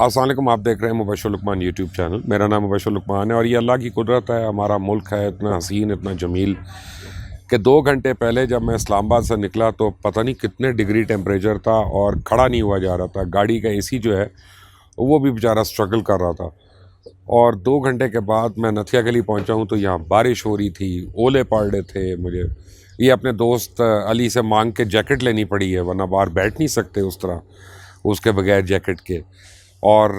السلام علیکم، آپ دیکھ رہے ہیں مبشر لقمان یوٹیوب چینل۔ میرا نام مبشر لقمان ہے اور یہ اللہ کی قدرت ہے، ہمارا ملک ہے اتنا حسین، اتنا جمیل کہ 2 گھنٹے پہلے جب میں اسلام آباد سے نکلا تو پتہ نہیں کتنے ڈگری ٹیمپریچر تھا اور کھڑا نہیں ہوا جا رہا تھا۔ گاڑی کا اے سی جو ہے وہ بھی بیچارہ سٹرگل کر رہا تھا، اور 2 گھنٹے کے بعد میں نتھیا گلی پہنچا ہوں تو یہاں بارش ہو رہی تھی، اولے پڑ رہے تھے۔ مجھے یہ اپنے دوست علی سے مانگ کے جیکٹ لینی پڑی ہے، ورنہ باہر بیٹھ نہیں سکتے اس طرح اس کے بغیر جیکٹ کے۔ اور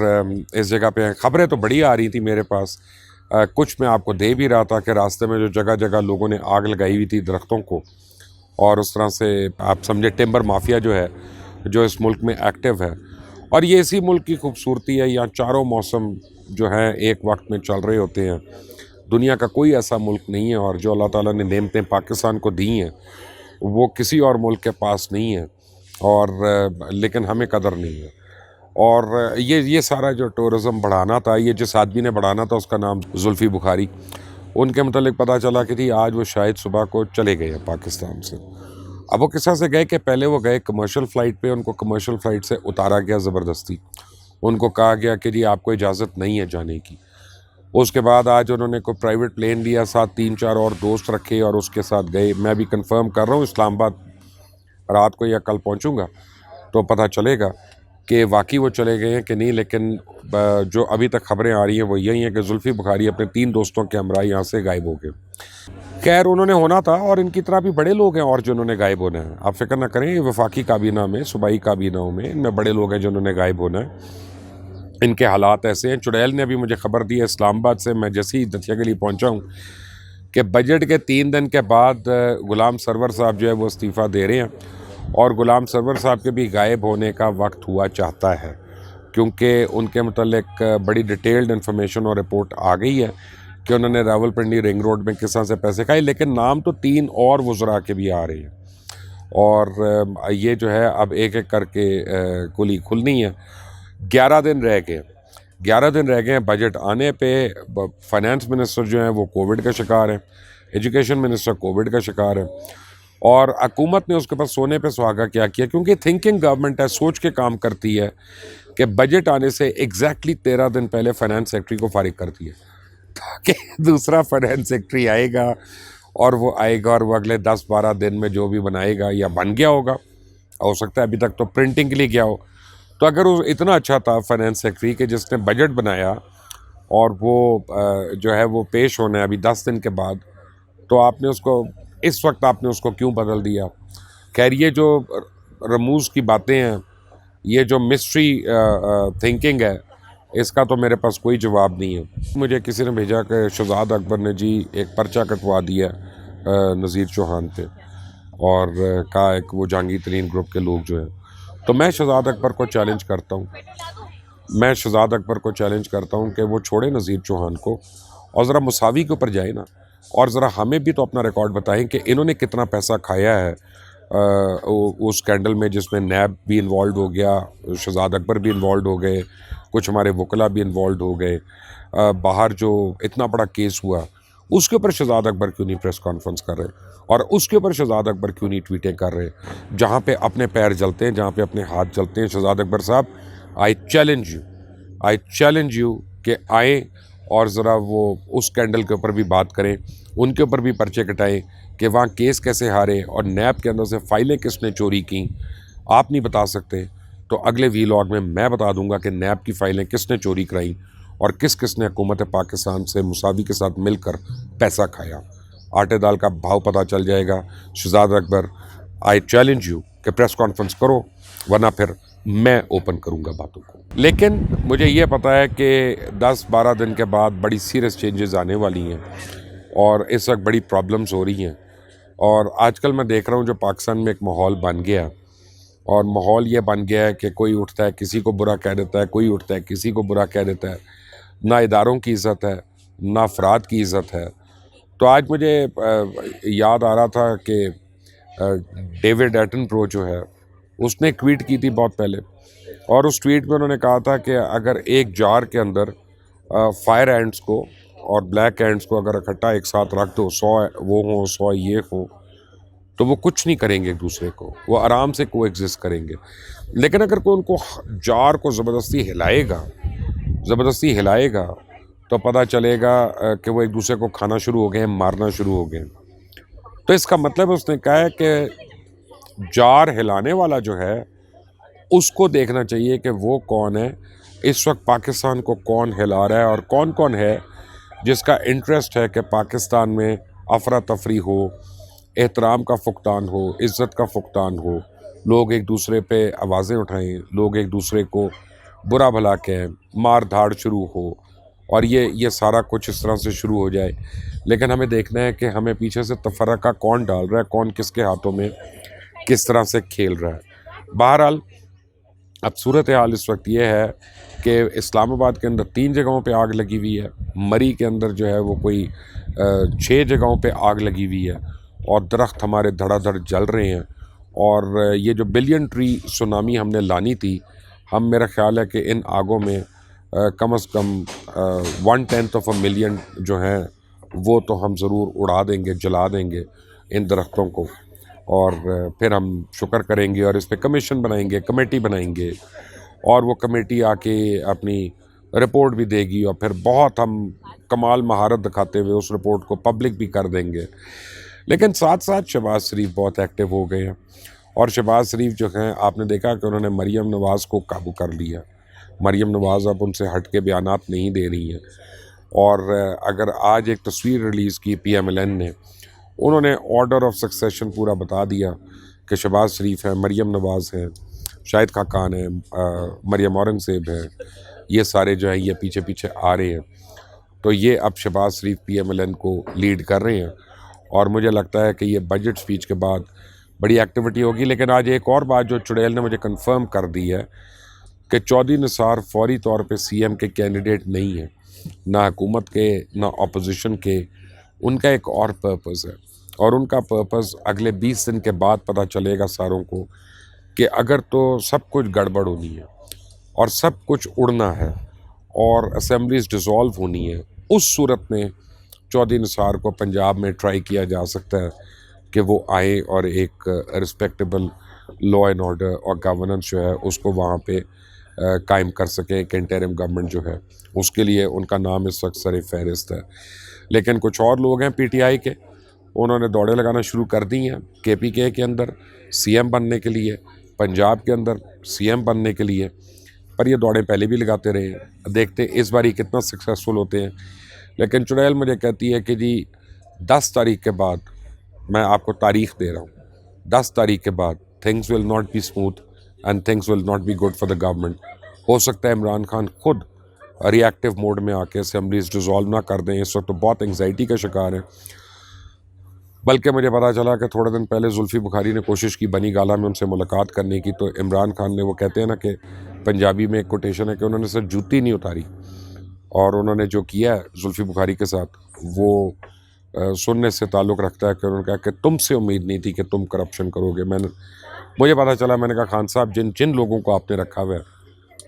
اس جگہ پہ خبریں تو بڑی آ رہی تھی میرے پاس، کچھ میں آپ کو دے بھی رہا تھا کہ راستے میں جو جگہ جگہ لوگوں نے آگ لگائی ہوئی تھی درختوں کو، اور اس طرح سے آپ سمجھے ٹمبر مافیا جو ہے جو اس ملک میں ایکٹیو ہے۔ اور یہ اسی ملک کی خوبصورتی ہے، یہاں چاروں موسم جو ہیں ایک وقت میں چل رہے ہوتے ہیں۔ دنیا کا کوئی ایسا ملک نہیں ہے، اور جو اللہ تعالیٰ نے نعمتیں پاکستان کو دی ہیں وہ کسی اور ملک کے پاس نہیں ہے، اور لیکن ہمیں قدر نہیں ہے۔ اور یہ سارا جو ٹورزم بڑھانا تھا، یہ جس آدمی نے بڑھانا تھا اس کا نام زلفی بخاری، ان کے متعلق پتہ چلا کہ آج وہ شاید صبح کو چلے گئے ہیں پاکستان سے۔ اب وہ کس طرح سے گئے کہ پہلے وہ گئے کمرشل فلائٹ پہ، ان کو کمرشل فلائٹ سے اتارا گیا زبردستی، ان کو کہا گیا کہ آپ کو اجازت نہیں ہے جانے کی۔ اس کے بعد آج انہوں نے کوئی پرائیویٹ پلین لیا، ساتھ 3-4 اور دوست رکھے اور اس کے ساتھ گئے۔ میں بھی کنفرم کر رہا ہوں اسلام آباد رات کو یا کل پہنچوں گا تو پتہ چلے گا کہ واقعی وہ چلے گئے ہیں کہ نہیں، لیکن جو ابھی تک خبریں آ رہی ہیں وہ یہی ہیں کہ زلفی بخاری اپنے 3 دوستوں کے ہمراہ یہاں سے غائب ہو گئے۔ خیر انہوں نے ہونا تھا، اور ان کی طرح بھی بڑے لوگ ہیں اور جنہوں نے غائب ہونا ہے۔ آپ فکر نہ کریں، وفاقی کابینہ میں، صوبائی کابینوں میں، ان میں بڑے لوگ ہیں جنہوں نے غائب ہونا ہے۔ ان کے حالات ایسے ہیں۔ چڑیل نے بھی مجھے خبر دی ہے اسلام آباد سے، میں جیسے ہی نتھیا گلی پہنچا ہوں، کہ بجٹ کے 3 دن کے بعد غلام سرور صاحب جو ہے وہ استعفیٰ دے رہے ہیں، اور غلام سرور صاحب کے بھی غائب ہونے کا وقت ہوا چاہتا ہے، کیونکہ ان کے متعلق بڑی ڈیٹیلڈ انفارمیشن اور رپورٹ آ گئی ہے کہ انہوں نے راولپنڈی رنگ روڈ میں کس طرح سے پیسے کھائے۔ لیکن نام تو 3 اور وزراء کے بھی آ رہے ہیں، اور یہ جو ہے اب ایک ایک کر کے کلی کھلنی ہے۔ 11 دن رہ گئے 11 دن رہ گئے ہیں بجٹ آنے پہ۔ فائنانس منسٹر جو ہیں وہ کووڈ کا شکار ہیں، ایجوکیشن منسٹر کووڈ کا شکار ہے، اور حکومت نے اس کے پاس سونے پہ سہاگا کیا کیا، کیونکہ تھنکنگ گورنمنٹ ہے، سوچ کے کام کرتی ہے، کہ بجٹ آنے سے ایگزیکٹلی 13 دن پہلے فائنانس سیکٹری کو فارغ کر دیا، تاکہ دوسرا فائنانس سیکٹری آئے گا، اور وہ اگلے 10-12 دن میں جو بھی بنائے گا، یا بن گیا ہوگا، ہو سکتا ہے ابھی تک تو پرنٹنگ کے لیے گیا ہو۔ تو اگر وہ اتنا اچھا تھا فائنانس سیکٹری کہ جس نے بجٹ بنایا، اور وہ جو ہے وہ پیش ہونا ہے ابھی 10 دن کے بعد، تو آپ نے اس کو اس وقت آپ نے اس کو کیوں بدل دیا؟ خیر یہ جو رموز کی باتیں ہیں، یہ جو مسٹری تھنکنگ ہے، اس کا تو میرے پاس کوئی جواب نہیں ہے۔ مجھے کسی نے بھیجا کہ شہزاد اکبر نے ایک پرچہ کٹوا دیا نذیر چوہان پہ، اور کہا ہے کہ وہ جہانگیر ترین گروپ کے لوگ جو ہیں۔ تو میں شہزاد اکبر کو چیلنج کرتا ہوں کہ وہ چھوڑے نذیر چوہان کو، اور ذرا مساوی کے اوپر جائے نا، اور ذرا ہمیں بھی تو اپنا ریکارڈ بتائیں کہ انہوں نے کتنا پیسہ کھایا ہے اس اسکینڈل میں، جس میں نیب بھی انوالوڈ ہو گیا، شہزاد اکبر بھی انوالوڈ ہو گئے، کچھ ہمارے وکلاء بھی انوالوڈ ہو گئے، باہر جو اتنا بڑا کیس ہوا اس کے اوپر شہزاد اکبر کیوں نہیں پریس کانفرنس کر رہے، اور اس کے اوپر شہزاد اکبر کیوں نہیں ٹویٹیں کر رہے؟ جہاں پہ اپنے پیر جلتے ہیں، جہاں پہ اپنے ہاتھ جلتے ہیں، شہزاد اکبر صاحب آئی چیلنج یو کہ آئیں اور ذرا وہ اس اسکینڈل کے اوپر بھی بات کریں، ان کے اوپر بھی پرچے کٹائیں کہ وہاں کیس کیسے ہارے، اور نیب کے اندر سے فائلیں کس نے چوری کیں۔ آپ نہیں بتا سکتے تو اگلے ویلاگ میں میں بتا دوں گا کہ نیب کی فائلیں کس نے چوری کرائیں، اور کس نے حکومت پاکستان سے مساوی کے ساتھ مل کر پیسہ کھایا۔ آٹے دال کا بھاؤ پتہ چل جائے گا۔ شہزاد اکبر آئی چیلنج یو کہ پریس کانفرنس کرو، ورنہ پھر میں اوپن کروں گا باتوں کو۔ لیکن مجھے یہ پتہ ہے کہ 10-12 دن کے بعد بڑی سیریس چینجز آنے والی ہیں، اور اس وقت بڑی پرابلمز ہو رہی ہیں۔ اور آج کل میں دیکھ رہا ہوں جو پاکستان میں ایک ماحول بن گیا، اور ماحول یہ بن گیا ہے کہ کوئی اٹھتا ہے کسی کو برا کہہ دیتا ہے، کوئی اٹھتا ہے کسی کو برا کہہ دیتا ہے، نہ اداروں کی عزت ہے نہ افراد کی عزت ہے۔ تو آج مجھے یاد آ رہا تھا کہ ڈیوڈ ایٹن جو ہے اس نے ٹویٹ کی تھی بہت پہلے، اور اس ٹویٹ میں انہوں نے کہا تھا کہ اگر ایک جار کے اندر فائر اینٹس کو اور بلیک اینٹس کو اگر اکٹھا ایک ساتھ رکھ دو، 100 وہ ہوں 100 یہ ہوں، تو وہ کچھ نہیں کریں گے ایک دوسرے کو، وہ آرام سے کو ایگزسٹ کریں گے۔ لیکن اگر کوئی ان کو جار کو زبردستی ہلائے گا تو پتہ چلے گا کہ وہ ایک دوسرے کو کھانا شروع ہو گئے ہیں، مارنا شروع ہو گئے ہیں۔ تو اس کا مطلب اس نے کہا ہے کہ جار ہلانے والا جو ہے اس کو دیکھنا چاہیے کہ وہ کون ہے، اس وقت پاکستان کو کون ہلا رہا ہے، اور کون کون ہے جس کا انٹرسٹ ہے کہ پاکستان میں افراتفری ہو، احترام کا فقدان ہو، عزت کا فقدان ہو، لوگ ایک دوسرے پہ آوازیں اٹھائیں، لوگ ایک دوسرے کو برا بھلا کہیں، مار دھاڑ شروع ہو، اور یہ سارا کچھ اس طرح سے شروع ہو جائے۔ لیکن ہمیں دیکھنا ہے کہ ہمیں پیچھے سے تفرقہ کون ڈال رہا ہے، کون کس کے ہاتھوں میں کس طرح سے کھیل رہا ہے۔ بہرحال اب صورتحال اس وقت یہ ہے کہ اسلام آباد کے اندر 3 جگہوں پہ آگ لگی ہوئی ہے، مری کے اندر جو ہے وہ کوئی 6 جگہوں پہ آگ لگی ہوئی ہے، اور درخت ہمارے دھڑا دھڑ جل رہے ہیں۔ اور یہ جو بلین ٹری سونامی ہم نے لانی تھی، ہم میرا خیال ہے کہ ان آگوں میں کم از کم 1/10 ملین جو ہیں وہ تو ہم ضرور اڑا دیں گے، جلا دیں گے ان درختوں کو، اور پھر ہم شکر کریں گے اور اس پہ کمیشن بنائیں گے، کمیٹی بنائیں گے، اور وہ کمیٹی آ کے اپنی رپورٹ بھی دے گی، اور پھر بہت ہم کمال مہارت دکھاتے ہوئے اس رپورٹ کو پبلک بھی کر دیں گے۔ لیکن ساتھ ساتھ شہباز شریف بہت ایکٹیو ہو گئے ہیں، اور شہباز شریف جو ہیں آپ نے دیکھا کہ انہوں نے مریم نواز کو قابو کر لیا۔ مریم نواز اب ان سے ہٹ کے بیانات نہیں دے رہی ہیں، اور اگر آج ایک تصویر ریلیز کی PMLN نے، انہوں نے آرڈر آف سکسیشن پورا بتا دیا کہ شہباز شریف ہیں، مریم نواز ہیں، شاہد خاقان ہیں، مریم اورنگزیب ہیں، یہ سارے جو ہیں یہ پیچھے پیچھے آ رہے ہیں۔ تو یہ اب شہباز شریف PMLN کو لیڈ کر رہے ہیں، اور مجھے لگتا ہے کہ یہ بجٹ سپیچ کے بعد بڑی ایکٹیویٹی ہوگی۔ لیکن آج ایک اور بات جو چڑیل نے مجھے کنفرم کر دی ہے کہ چودھری نثار فوری طور پہ CM کے کینڈیڈیٹ نہیں ہیں، نہ حکومت کے نہ اپوزیشن کے، ان کا ایک اور پرپز ہے، اور ان کا پرپز اگلے 20 دن کے بعد پتہ چلے گا ساروں کو کہ اگر تو سب کچھ گڑبڑ ہونی ہے اور سب کچھ اڑنا ہے اور اسمبلیز ڈیزالو ہونی ہے، اس صورت میں چودھری نثار کو پنجاب میں ٹرائی کیا جا سکتا ہے کہ وہ آئیں اور ایک رسپیکٹیبل لا اینڈ آرڈر اور گورننس جو ہے اس کو وہاں پہ قائم کر سکیں، ایک انٹرم گورنمنٹ جو ہے، اس کے لیے ان کا نام اس وقت سر فہرست ہے۔ لیکن کچھ اور لوگ ہیں PTI کے، انہوں نے دوڑیں لگانا شروع کر دی ہیں KPK کے اندر CM بننے کے لیے، پنجاب کے اندر CM بننے کے لیے، پر یہ دوڑیں پہلے بھی لگاتے رہے ہیں، دیکھتے اس باری کتنا سکسیسفل ہوتے ہیں۔ لیکن چڑیل مجھے کہتی ہے کہ جی 10 تاریخ کے بعد، میں آپ کو تاریخ دے رہا ہوں، 10 تاریخ کے بعد things will not be smooth and things will not be good for the government. ہو سکتا ہے عمران خان خود ری ایکٹیو موڈ میں آ کے اسمبلیز ڈیزالو نہ کر دیں، اس وقت تو بہت انگزائٹی کا شکار ہیں۔ بلکہ مجھے پتا چلا کہ تھوڑے دن پہلے زلفی بخاری نے کوشش کی بنی گالہ میں ان سے ملاقات کرنے کی، تو عمران خان نے، وہ کہتے ہیں نا کہ پنجابی میں ایک کوٹیشن ہے کہ انہوں نے سر جوتی نہیں اتاری، اور انہوں نے جو کیا ہے زلفی بخاری کے ساتھ وہ سننے سے تعلق رکھتا ہے کہ انہوں نے کہا کہ تم سے امید نہیں تھی کہ تم کرپشن کرو گے۔ مجھے پتا چلا، میں نے کہا خان صاحب جن لوگوں کو آپ نے رکھا ہوا ہے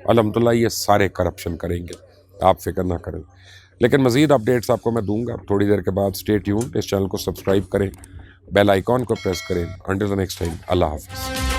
الحمدللہ یہ سارے کرپشن کریں گے، آپ فکر نہ کریں۔ لیکن مزید اپڈیٹس آپ کو میں دوں گا تھوڑی دیر کے بعد۔ اسٹے ٹیونڈ، اس چینل کو سبسکرائب کریں، بیل آئیکن کو پریس کریں۔ انٹل دی نیکسٹ ٹائم، اللہ حافظ۔